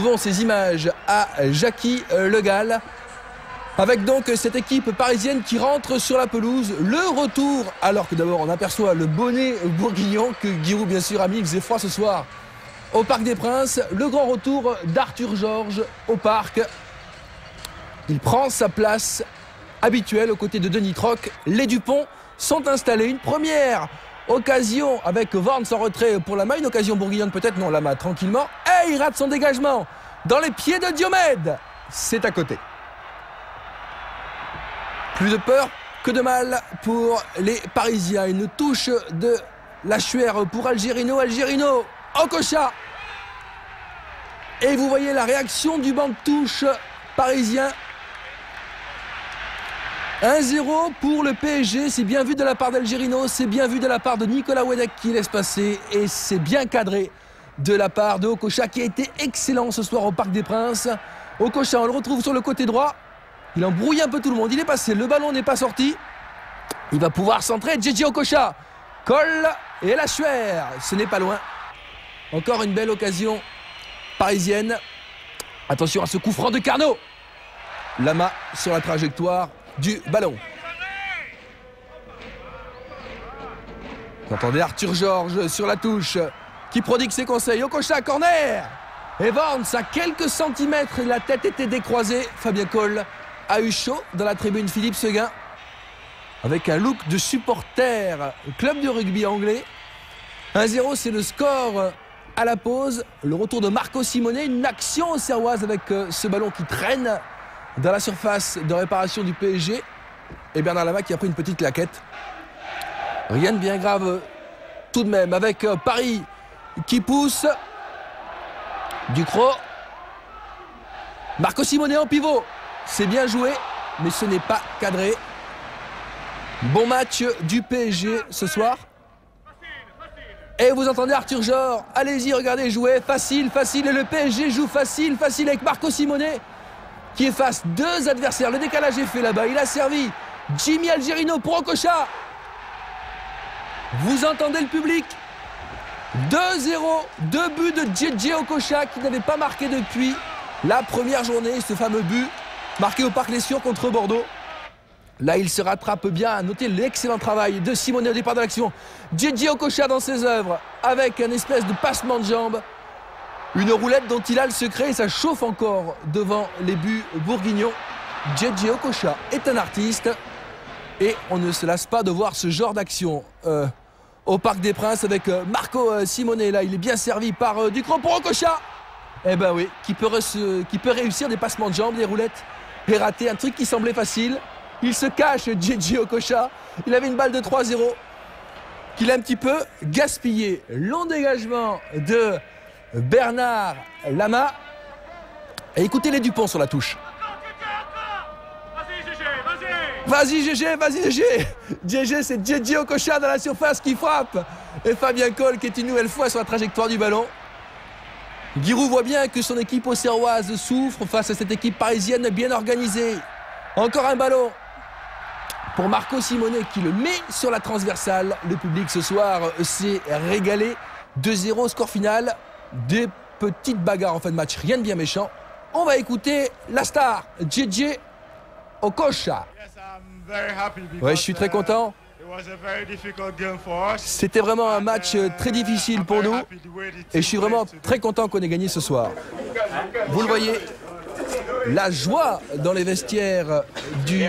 Retrouvons ces images à Jacky Le Gall, avec donc cette équipe parisienne qui rentre sur la pelouse. Le retour, alors que d'abord on aperçoit le bonnet bourguignon que Giroud bien sûr a mis, il faisait froid ce soir au Parc des Princes. Le grand retour d'Arthur Georges au parc. Il prend sa place habituelle aux côtés de Denis Troc. Les Dupont sont installés. Une première occasion avec Worms en retrait pour Lama. Une occasion bourguignonne peut-être, non, Lama tranquillement. Et il rate son dégagement dans les pieds de Diomède. C'est à côté. Plus de peur que de mal pour les Parisiens. Une touche de Lachuer pour Algerino. Algerino, Okocha. Et vous voyez la réaction du banc de touche parisien. 1-0 pour le PSG. C'est bien vu de la part d'Algerino. C'est bien vu de la part de Nicolas Wedek qui laisse passer. Et c'est bien cadré de la part de Okocha qui a été excellent ce soir au Parc des Princes. Okocha, on le retrouve sur le côté droit. Il embrouille un peu tout le monde. Il est passé. Le ballon n'est pas sorti. Il va pouvoir centrer. JJ Okocha colle et Lachuer. Ce n'est pas loin. Encore une belle occasion parisienne. Attention à ce coup franc de Carnot. Lama sur la trajectoire du ballon. Vous entendez Arthur Georges sur la touche qui prodigue ses conseils. Okocha, corner. Et Worms à quelques centimètres. La tête était décroisée. Fabien Coll a eu chaud dans la tribune. Philippe Seguin avec un look de supporter club de rugby anglais. 1-0, c'est le score à la pause. Le retour de Marco Simone. Une action auxerroise avec ce ballon qui traîne dans la surface de réparation du PSG. Et Bernard Lama qui a pris une petite claquette. Rien de bien grave tout de même, avec Paris qui pousse. Ducrot. Marco Simone en pivot. C'est bien joué, mais ce n'est pas cadré. Bon match du PSG ce soir. Et vous entendez Arthur Georges. Allez-y, regardez, jouer. Facile, facile. Et le PSG joue facile, facile avec Marco Simone qui efface deux adversaires. Le décalage est fait là-bas. Il a servi Jimmy Algerino pour Okocha. Vous entendez le public. 2-0, 2 buts de JJ Okocha qui n'avait pas marqué depuis la première journée. Ce fameux but marqué au Parc Les Sieurs contre Bordeaux. Là, il se rattrape bien. Notez l'excellent travail de Simone au départ de l'action. JJ Okocha dans ses œuvres avec un espèce de passement de jambe. Une roulette dont il a le secret et ça chauffe encore devant les buts bourguignons. JJ Okocha est un artiste et on ne se lasse pas de voir ce genre d'action au Parc des Princes avec Marco Simone. Là, il est bien servi par Ducrot pour Okocha. Eh ben oui, qui peut réussir des passements de jambes, des roulettes et rater un truc qui semblait facile. Il se cache, JJ Okocha. Il avait une balle de 3-0 qu'il a un petit peu gaspillé. Long dégagement de Bernard Lama. Et écoutez les Dupont sur la touche. Vas-y GG, vas-y GG. GG, c'est JJ Okocha dans la surface qui frappe. Et Fabien Coll qui est une nouvelle fois sur la trajectoire du ballon. Giroud voit bien que son équipe auxerroise souffre face à cette équipe parisienne bien organisée. Encore un ballon pour Marco Simone qui le met sur la transversale. Le public ce soir s'est régalé. 2-0 score final. Des petites bagarres en fin de match, rien de bien méchant. On va écouter la star, JJ Okocha. Ouais, je suis très content. C'était vraiment un match très difficile pour nous. Et je suis vraiment très content qu'on ait gagné ce soir. Vous le voyez, la joie dans les vestiaires du